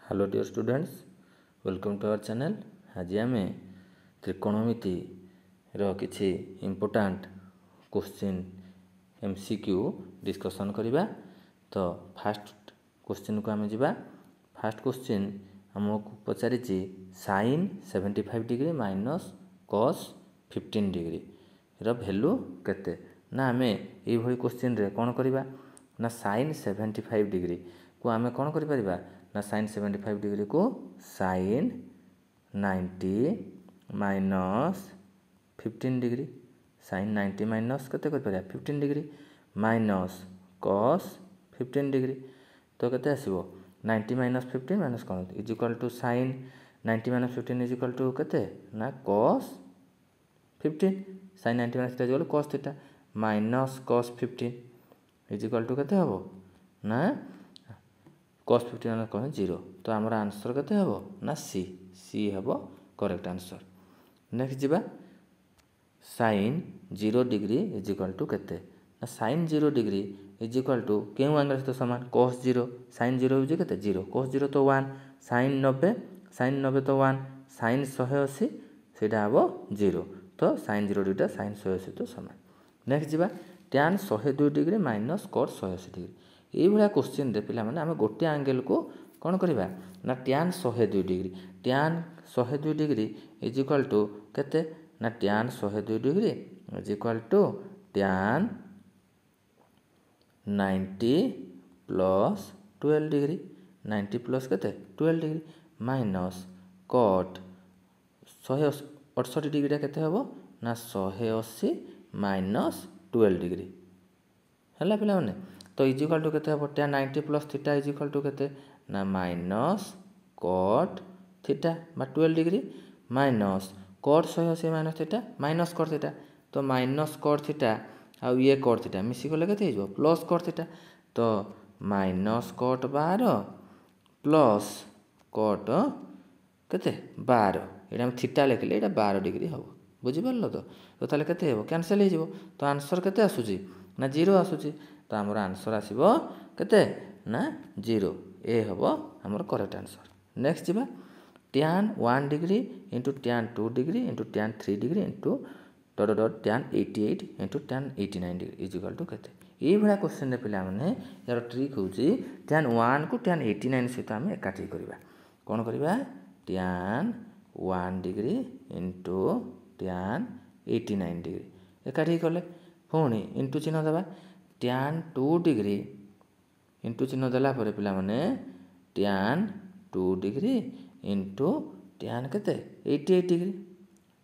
Hello dear students, welcome to our channel. आज आम त्रिकोणमिति किछि इम्पोर्टाट क्वेश्चन एमसीक्यू डिस्कसन करिबा। तो फास्ट क्वेश्चन को आम जा। फास्ट क्वेश्चन आमको पचारि sine 75 degree minus cos 15 degree value केते ना आम ये क्वेश्चन रे कौन करिबा ना साइन 75 डिग्री को आम कौन करि परिबा ना साइन 75 डिग्री को sine 90 minus 15 degree sine 90 minus केते कर परिया 15 डिग्री माइनस कॉस 15 डिग्री तो केते आसीबो 90 माइनस 15 माइनस कौन is equal to sine 90 minus 15 is equal to केते ना cos 15 sine 90 minus theta is equal cos theta minus cos 15 is equal to केते हबो ना कॉस 15 माइनस कौन 0। तो आमर आंसर केते हबो ना सी सी हबो करेक्ट आंसर। नेक्स्ट जीवा sine 0 degree is equal to केते ना sine 0 degree is equal to केउ एंगल सहित समान कॉस 0 साइन 0 होजे केते 0 कॉस 0 तो 1 साइन 90 तो 1 साइन 180 सेटा हबो 0 तो साइन 0 डिग्री साइन 180 तो समान। नेक्स्ट जीवा tan 102 degree minus cos 180 degree ये भाया क्वेश्चन रे पिला माने आमे गोटे एंगल को कौन करिबा ना tan 102 degree tan 102 degree is equal to केते ना tan 102 degree is equal to tan 90 plus 12 degree 90 plus केते 12 डिग्री माइनस cot 168 डिग्री केते हबो ना 180 माइनस 12 डिग्री हला पिला माने तो इज इक्वल टू केते हबो tan 90 plus theta is equal to केते ना माइनस cot थीटा बा 12 degree minus cot 180 minus theta minus cot theta तो माइनस cot थीटा आ ये cot थीटा मिसी गले केते हिजो प्लस cot थीटा तो माइनस cot 12 प्लस cot केते 12 एटा हम थीटा लिखले एटा 12 डिग्री हबो बुझि परलो तो ताले केते हेबो कैंसिल हे जिवो तो आंसर केते आसुची ना 0 आसुची तो आमर आंसर आसीबो केते ना 0 ए हबो आमर करेक्ट आंसर। नेक्स्ट जीवा tan 1 degree into tan 2 degree into tan 3 degree into dot dot tan 88 into tan 89 degree is equal to केते ये भाया क्वेश्चन रे पिला माने यार ट्रिक होची tan 1 को tan 89 सहित आम एकाठी करबा कोन करबा tan 1 degree into tan 89 degree एकाठी कले पुणी इंटू चिन्ह देवा tan 2 डिग्री इंटू चिन्ह देला परे पिला माने tan 2 डिग्री इंटू tan केते 88 डिग्री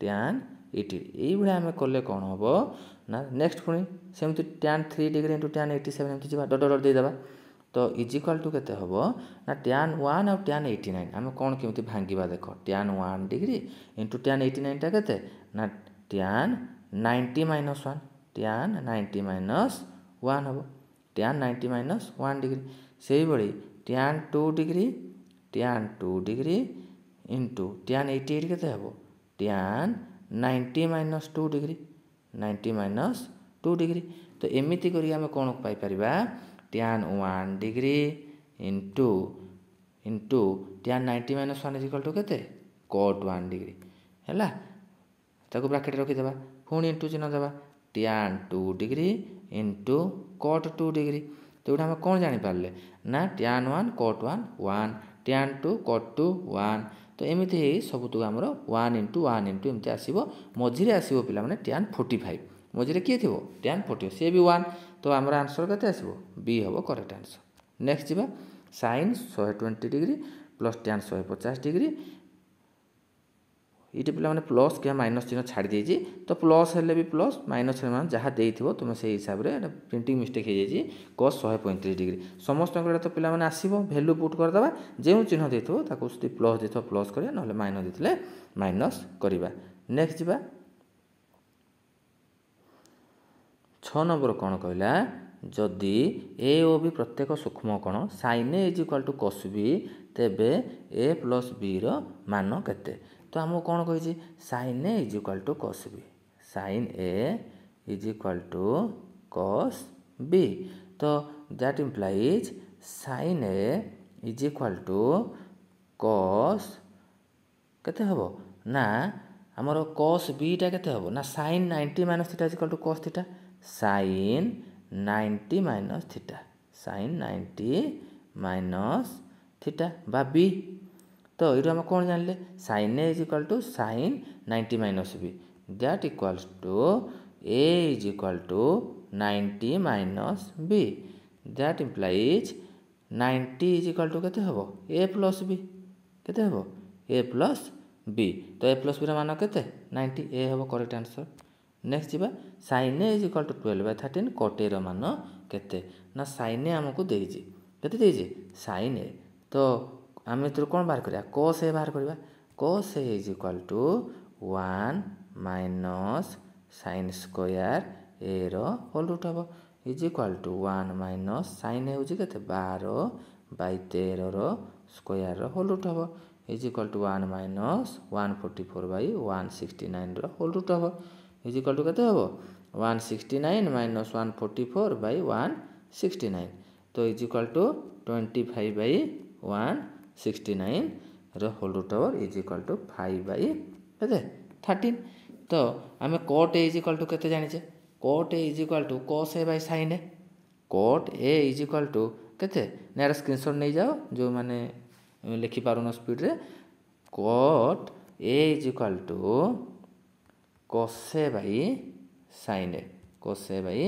tan 80 ये भाया आम कले कौन हम ना नेक्स्ट पुणी सेमती tan 3 डिग्री इंटू tan 87 एमती जीवा डॉट डॉट दे देबा तो इज इक्वल टू केते हबो ना tan 1 और tan 89 आम कौन केमती भांगिबा देखो tan 1 डिग्री इंटू tan 89 टा केते ना tan 90 माइनस 1 tan 90 माइनस 1 हबो tan 90 माइनस 1 डिग्री सेही बड़ी tan 2 डिग्री इंटू tan 88 केते हबो tan 90 minus 2 degree 90 minus 2 degree तो एमिति करी आमे कोन पाई परिबा tan 1 degree into tan 90 minus 1 is equal to केते cot 1 डिग्री हैला ताको ब्रैकेट रखि देबा पुणी इंटू चिन्ह देबा tan 2 degree into cot 2 degree तो हम कौन जानी पारले ना tan 1 cot 1 1 tan 2 cot 2 1 तो एमिति सब तो हमर 1 इंटू एमती आसीबो मझिरे आसीबो पिला माने tan 45 मझिरे किए थिबो tan 40 से भी 1 तो हमर आंसर केते आसीबो बी हबो करेक्ट आंसर। नेक्स्ट जीवा sin 120 degree plus tan 150 degree ये पिला माने प्लस क्या माइनस चिन्ह छाड़ी देजी तो प्लस हेले भी प्लस माइनस मान जहाँ देइथिबो तुम से हिसाब रे प्रिंटिंग मिस्टेक हो जाइए cos 135 डिग्री समस्त तो पिला माने आसीबो वैल्यू पुट कर दबा जेउ चिन्ह देइथिबो ताको सति प्लस देइथिबो प्लस करिया नहले माइनस देथिले माइनस करिबा। नेक्स्ट जीवा 6 नंबर कौन कहला जदि ए ओ बी प्रत्येक सूक्ष्म कोण sin a is equal to cos b तेबे a प्लस b रो मान केते तो हमको कौन कही sin a is equal to cos b sin a is equal to cos b तो that implies sin a is equal to cos केते हबो ना हमर cos b टा केते हबो ना sin 90 minus theta is equal to cos theta sin 90 minus theta sin 90 minus theta बा b तो ये हम कौन जानले sin a is equal to sin 90 minus b that equals to a is equal to 90 minus b that implies 90 is equal to केते हबो a plus b केते हबो a प्लस b तो a प्लस b रा मान केते 90 a हबो correct answer next जीवा sin a is equal to 12/13 cot a रा मान केते ना sin a हमको देइजी केते देइजी sin a तो आम ए कौन बाहर करिया cos a बाहर करिया cos a is equal to 1 minus sin square a रो होल रूट हबो is equal to 1 minus sin a होजी केते 12/13 रो स्क्वायर रो होल रूट हबो इज इक्वल टू 1 माइनस 144/169 रो होल रूट हबो इज इक्वल टू केते हबो 169 माइनस 144/169 तो इज इक्वल टू 25/169 रो होल रूट हबो इज इक्वल टू 5/13 तो आमे cot a is equal to केते जानि छे cot a is equal to cos a by sin a cot a is equal to केते नेर स्क्रीनशॉट नै जाओ जो माने लिखि पारुनो स्पीड रे cot a is equal to cos a by sin a cos a by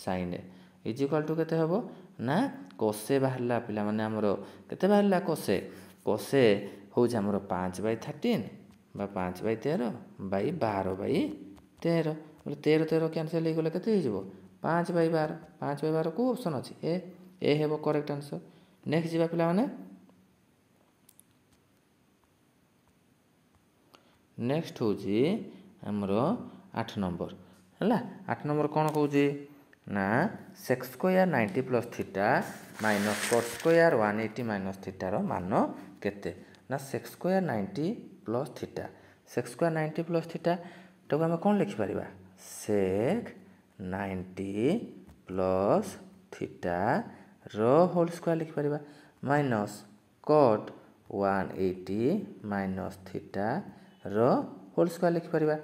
sin a is equal to केते हबो ना cos a बाहरला पिला माने हमरो केते बाहरला cos a हो जे हमरो 5/13 बा 5/13 बाई 12/13 बोले 13 कैंसिल हो गले केते हो जिवो 5/12 5/12 को ऑप्शन अछि ए हेबो करेक्ट आंसर नेक्स्ट जीवा पिला माने नेक्स्ट हो जी हमरो 8 नंबर हला 8 नंबर कोन कहू जी ना sec square 90 plus theta minus cot square 180 minus theta रो मान केते ना sec square 90 plus theta sec square 90 plus theta तो हम कोन लिखि परिबा sec 90 प्लस थीटा रो होल स्क्वायर लिखि परिबा माइनस cot 180 माइनस थीटा रो होल स्क्वायर लिखि परिबा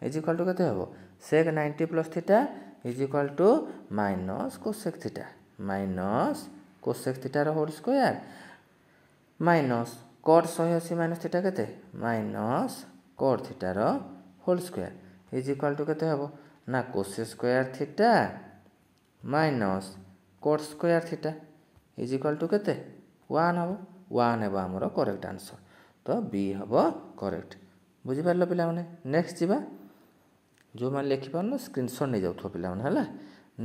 इज इक्वल टू केते हबो sec 90 plus theta is equal to minus cosec theta minus cosec theta रो whole square minus cot 180 minus theta केते माइनस cot थीटा रो whole square is equal to केते हबो ना cos square theta minus cot square theta is equal to केते 1 हबो 1 हेबो हमरो करेक्ट आंसर तो बी हबो करेक्ट बुझी परलो पिला माने नेक्स्ट जीवा जो मान लिखि पारनो स्क्रीनशॉट नै जाउथो पिला माने हला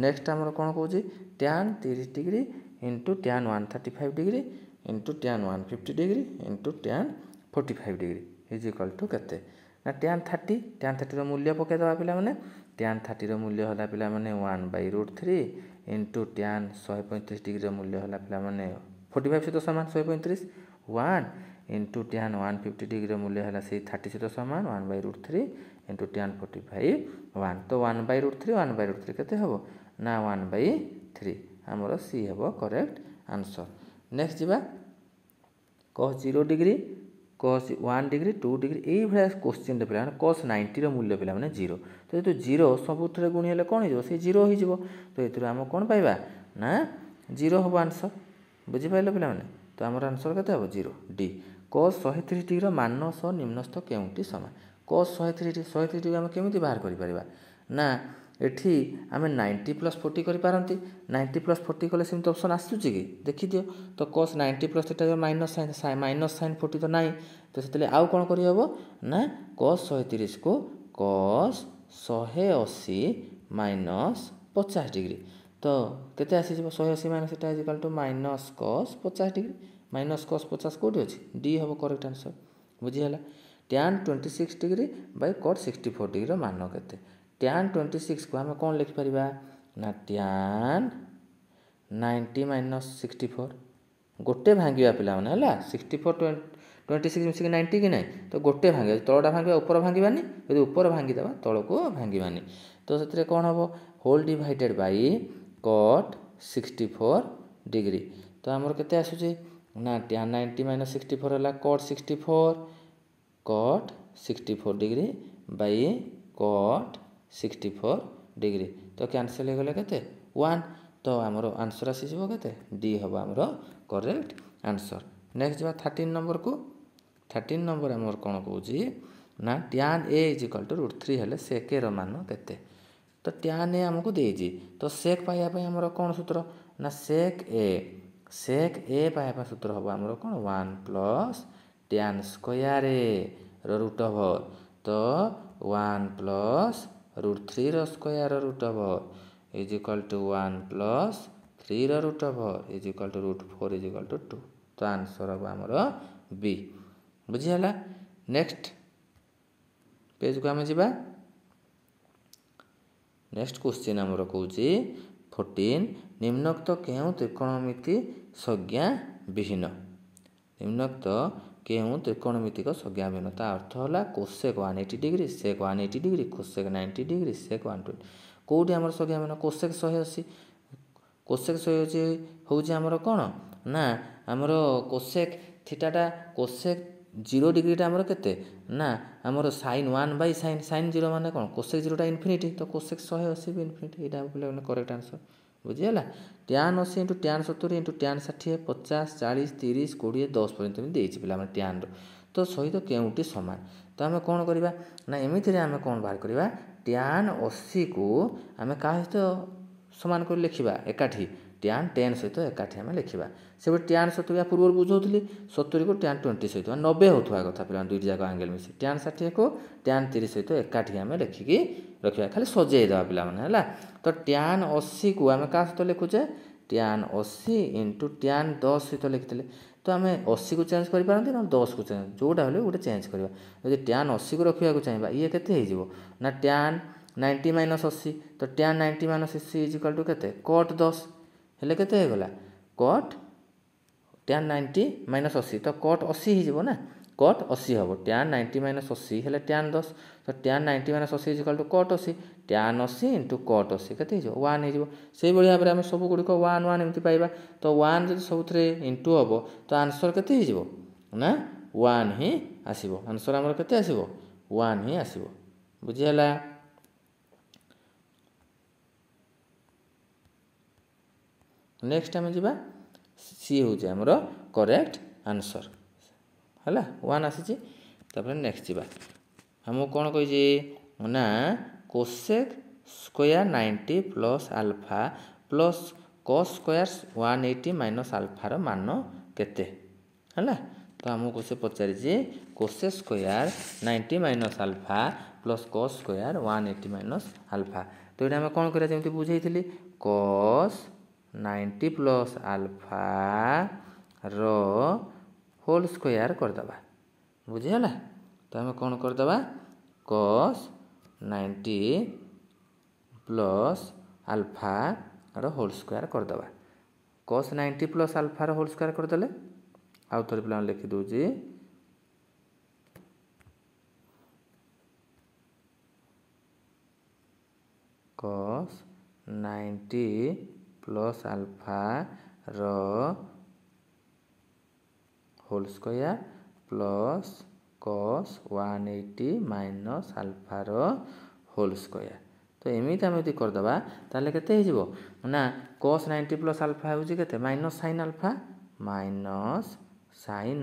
नेक्स्ट हमरो कोन कहू जी tan 30 degree into tan 135 degree into tan 150 degree into tan 45 degree is equal to केते ना tan 30 रो मूल्य पके दबा पिला माने tan 30 रो मूल्य होला पिला माने 1/√3 इनटू tan 135 डिग्री रो मूल्य होला पिला माने 45 सहित समान 135 1 इनटू tan 150 डिग्री रो मूल्य होला से 30 सहित समान 1/√3 इनटू tan 45 1 तो 1/√3 1/√3 केते हबो ना 1/3 हमरो सी हबो करेक्ट आंसर नेक्स्ट जीवा cos 0 degree cos 1 degree 2 degree ए भला क्वेश्चन दे पिला cos 90 रो मूल्य पिला माने 0 तो ये 0 सबुथरे गुणी हेले कोन हिजो से 0 हि जिवो तो एतरो हम कोन पाइबा ना 0 हबो आंसर बुझी पाइलो पिला माने तो हमर आंसर केते हबो 0 डी cos 130 डिग्री रो मान सह निम्नस्थ केउंटी समान cos 130 डिग्री हम केमिति बाहर करि परिबा ना एठी आमे 90 प्लस 40 करि पारंती 90 प्लस 40 कले सिम ऑप्शन आसुची कि देखि दियो तो cos 90 plus theta minus sin 40 तो नाही तो सेतले आउ कोन करि हबो ना cos 130 को cos 180 माइनस 50 डिग्री तो केते आसी जबो 180 minus theta is equal to minus cos 50 degree minus cos 50 कोठी अछि डी हबो करेक्ट आंसर बुझी हला tan 26 degree by cot 64 degree रो मान केते tan 26 को हम कोन लिखि परिबा ना tan 90 माइनस 64 गोटे भांगिबा पिला माने हला 64 26 मिसी 90 कि नै तो गोटे भांगिबा तळडा भांगिबा ऊपर भांगिबानी यदि ऊपर भांगी देबा तळको भांगिबानी तो सेतरे कोन हबो whole divided by cot 64 degree तो हमर केते आसुची ना tan 90 माइनस 64 है cot 64 degree by cot 64 degree तो कैंसल हो गले केते 1 तो आमर आंसर आसीଯିव केते डी हम आमर करेक्ट आंसर। नेक्स्ट जा 13 नंबर को 13 नंबर आमर कौन कौच ना tan a इक्वल टू √3 हेले sec a मान केते तो tan a आमको देजी तो sec पाइबा आमर कौन सूत्र ना sec a पाइबा सूत्र हम आमर कौन 1 plus tan square a root over तो 1 plus √3 square root over is equal to 1 plus 3 root over is equal to √4 is equal to 2 तो आंसर हम आमर बी बुझीगला। नेक्स्ट पेज को आम जा नेक्स्ट क्वेश्चन आमर कौच 14 निम्नोक्त केउ त्रिकोणमिति संज्ञा विहीन निम्नोक्त केउ त्रिकोणमितिक संज्ञा विहीन ता अर्थ है कोसेक 180 डिग्री सेक 180 डिग्री कोसेक 90 डिग्री सेक 120 कौटी आम संज्ञा विहीन कोसेक 180 हूँ आमर कौन ना आमर कोसेक थीटाटा कोसेक 0 डिग्रीटा आमर केते ना आमर साइन 1 बाई साइन 0 माने कौन कोसेक 0टा इनफिनिटी तो कोसेक 180 भी इनफिनिटी यहाँ पे करेक्ट आंसर बुझीगला। tan 80 into tan 70 into tan 60 50 40 30 20 10 पर्यंत देती पे tan तो सहित केउटी सामान तो आम कौन करवा ना एमती आम कौन बाहर करवा tan 80 को आम क्या सहित सामान कर लिखा एकाठी tan 10 सहित एकाठी आम लिखा से tan 70 पूर्व बुझाऊली 70 को tan 20 सहित 90 होता कथा पे दुईट जाक आंगेल मिसी tan 60 को tan 30 सहित एकाठी आम लिखिकी रखा खाली सजेदेवा पाने तो tan 80 को आम क्या सहित लिखुचे tan 80 इंटू tan 10 सहित लिखिले तो आम 80 को चेंज कर पारती ना 10 को चेंज जोटा हेल्ले गोटे चेंज करवा जब tan 80 को रखा चाहिए ये के ना tan 90 माइनस 80 तो tan 90 minus 80 is equal to केते cot 10 हेल्ले केते गला cot tan 90 माइनस 80 तो cot 80 हो ना cot 80 हम tan 90 माइनस 80 हेल्ले tan 10 तो tan 90 minus 80 is equal to cot 80 tan 80 into cot 80 केते 1 हो से भाई भाव में आम सब गुड़िक 1 1 एमती पाइबा तो 1 जब सब इंटू हम तो आंसर केते हो ना 1 ही आसो आंसर आमर केते आसो 1 ही आसो बुझीगला। नेक्स्ट आम जा सी हूँ आमर करेक्ट आंसर है 1 आसी नेक्स्ट जा आमको कौन कही ना cosec square 90 plus alpha plus cos square 180 minus आल्फार मान केते है तो आमको से पचारि cosec square 90 minus alpha plus cos square 180 minus alpha तो ये आम कौन करा जमी बुझे कस 90 प्लस आल्फा रो होल स्क्वायर करदे बुझीगला तो आम कौन करदे कस 90 प्लस आल्फा रो होल स्क्वायर करदे कस 90 प्लस आल्फा रो होल स्क्वायर करदे आउ थे पे लिखि दूसरी कस 90 प्लस आल्फा रो whole square plus cos 180 minus alpha रो होल स्क्वायर तो एमती आम यदि करदे ताले केते हो ना कस 90 प्लस आल्फा हूँ केते माइनस साइन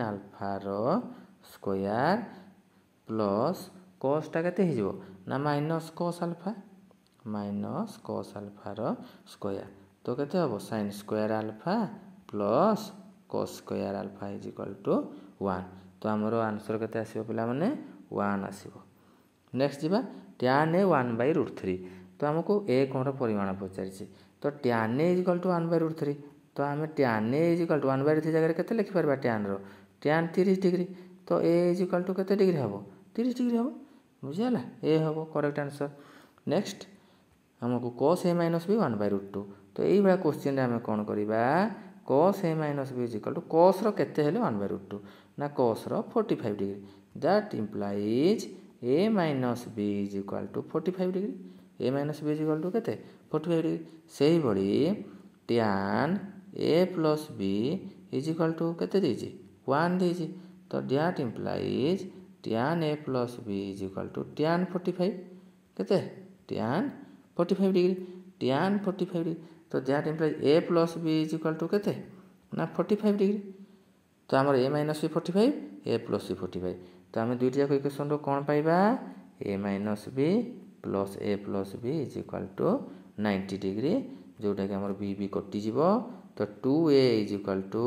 आल्फा रो स्क्वायर प्लस कसटा केते हो ना माइनस कस आल्फा रो स्क्वायर तो केते हम sine square alpha plus cos square alpha is equal to 1 तो आमर आंसर केते आसीबो पिला माने 1 आसीबो। नेक्स्ट जा tan a 1/√3 तो आमको ए कौन परिमाण पचारि तो tan a is equal to 1/√3 तो आम tan a is equal to 1/3 जगह केते लिखिपर tan रो tan 30 डिग्री तो a इज इक्वल टू केते डिग्री हम 30 डिग्री हम बुझीगला ए हम करेक्ट आंसर। नेक्स्ट आमको cos a माइनस b 1/√2 तो यही क्वेश्चन आम कौन करवा cos a minus b is equal to cos रो केते हेले 1/√2 ना cos रो 45 degree that implies a minus b is equal to 45 degree a minus b is equal to केते 45 डिग्री से ही बड़ी tan a plus b is equal to केते देछि 1 देछि तो that implies tan a plus b is equal to tan 45 केते tan 45 degree tan 45 degree तो that implies a plus b is equal to केते ना 45 डिग्री तो हमर a minus b 45 a plus c 45 तो आम दुईटा जाक इक्वेशन रो कोन पाइबा a minus b plus a plus b is equal to 90 degree जोटा कि हमर b b कटि जीवो तो 2a is equal to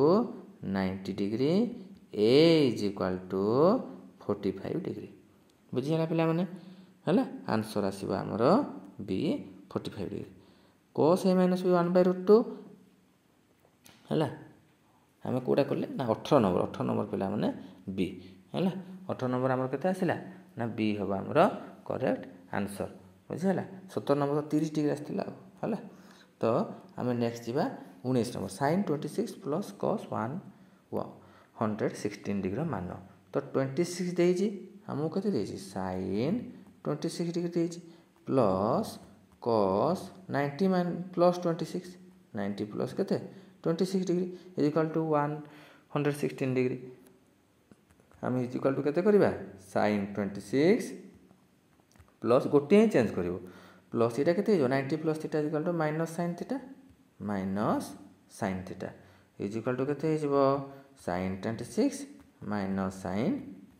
90 degree a is equal to 45 degree बुझिला पिला माने हला आंसर आसीबो हमर b 45 degree cos a minus b 1/√2 हला हमें कोडा करले ना 18 नंबर पिला माने b हला 18 नंबर हमर केते आसिला ना b होबा हमर करेक्ट आंसर बुझिला 17 नंबर 30 डिग्री आस्तिला हला तो हमें नेक्स्ट जीवा 19 number sin 26 plus cos 116 degree मान तो 26 देजी हमको केते देजी sin 26 डिग्री देजी प्लस cos 90 मान प्लस 26 90 प्लस केते 26 degree is equal to 116 degree हम इज इक्वल टू केते करबा sin 26 प्लस गोटे ही चेंज करिवो प्लस एटा केते हो 90 plus theta is equal to minus sin theta is equal to केते हिजबो sin 26 minus sin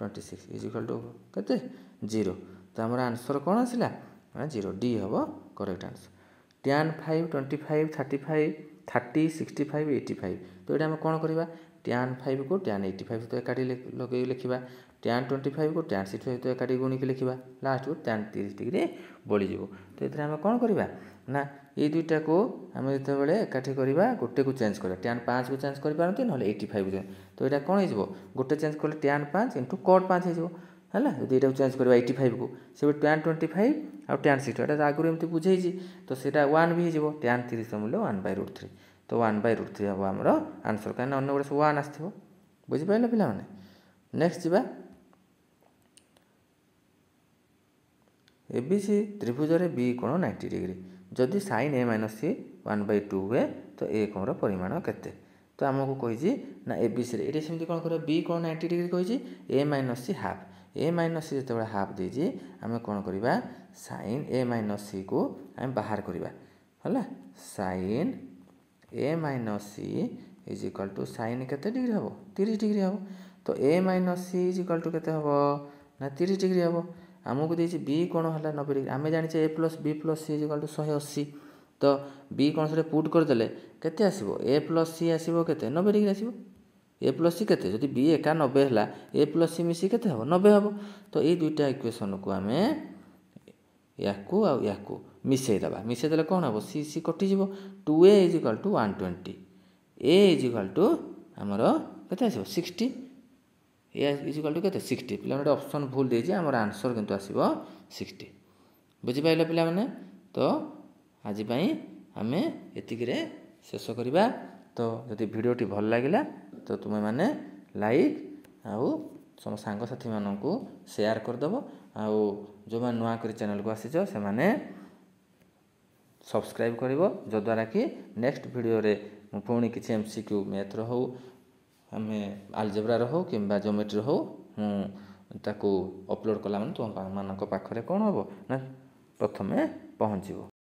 26 is equal to केते 0 तो हमर आंसर कोन आसिला 0 डी हबो करेक्ट आंसर tan 5 25 35 30 65 85 तो एटा हम कोन करबा tan 5 को tan 85 तो एकाडी लगे लिखिबा tan 25 को tan 65 तो एकाडी गुणी के लिखिबा लास्ट को tan 30 डिग्री बोली जीवो तो एतरे हम कोन करबा ना ए दुईटा को हम जते बेले एकाठी करबा गोटे को चेंज करबा tan 5 को चेंज करि पारंती नहले 85 को तो एटा कोन हिजबो गोटे चेंज करले tan 5 * cot 5 हिजबो हला यदि एटा चेंज करबा 85 को से tan 25 आ tan 60 एटा आगुर एमती बुझाई जी तो सेटा 1 भी हिजबो tan 30 मूल्य 1/√3 तो 1/√3 हबो हमरो आंसर कान अन्य गोटे 1 आस्थिबो बुझि पाइले पिला माने नेक्स्ट जीवा एबीसी त्रिभुज रे बी कोण 90 डिग्री जदि sin a minus c 1/2 हुए तो a कोण परिमाण केते तो हमको कहिजी ना एबीसी रे एटे सेमति कोन करियो b कोण 90 डिग्री कहिजी a minus c half a minus c जते हाफ देजी हमें कोन करिबा sin a minus c को हम बाहर करिबा हला sin a minus c is equal to sin केते डिग्री हबो 30 डिग्री हबो तो a minus c is equal to केते हबो ना 30 डिग्री हबो हमको देछि b कोण हला 90 डिग्री हमें जानि छे a plus b plus c is equal to 180 तो b कोण से पुट कर देले केते आसीबो a plus c आसीबो केते 90 डिग्री आसीबो a plus c केते जदि b एका 90 हला a plus c मिसी केते हबो 90 हबो तो ए दुईटा इक्वेशन को हमें याकू आ याकू मिसै देले कोन हबो c c कटि जीवो 2a is equal to 120 a is equal to हमरो केते आसीबो 60 ए इज इक्वल टू केते 60 पिला माने ऑप्शन भूल देछि हमर आंसर किंतु आसीबो 60 बुझि पाइले पिला माने तो आज पई हमें एतिक रे शेष करबा तो यदि वीडियोटी भल लागिला तो तुमे माने लाइक आउ सम सांग साथी मानन को शेयर कर दबो आउ जो मान नवा करी चैनल को आसी जो से माने सब्सक्राइब करिवो जो द्वारा कि नेक्स्ट वीडियो रे पुणी किछि एमसीक्यू मैथ रो हो हमें अलजेब्रा रो हो किंबा ज्योमेट्री हो ताको अपलोड कला माने तुम मानक पाखरे कोन होबो ना प्रथमे पहुंचीबो।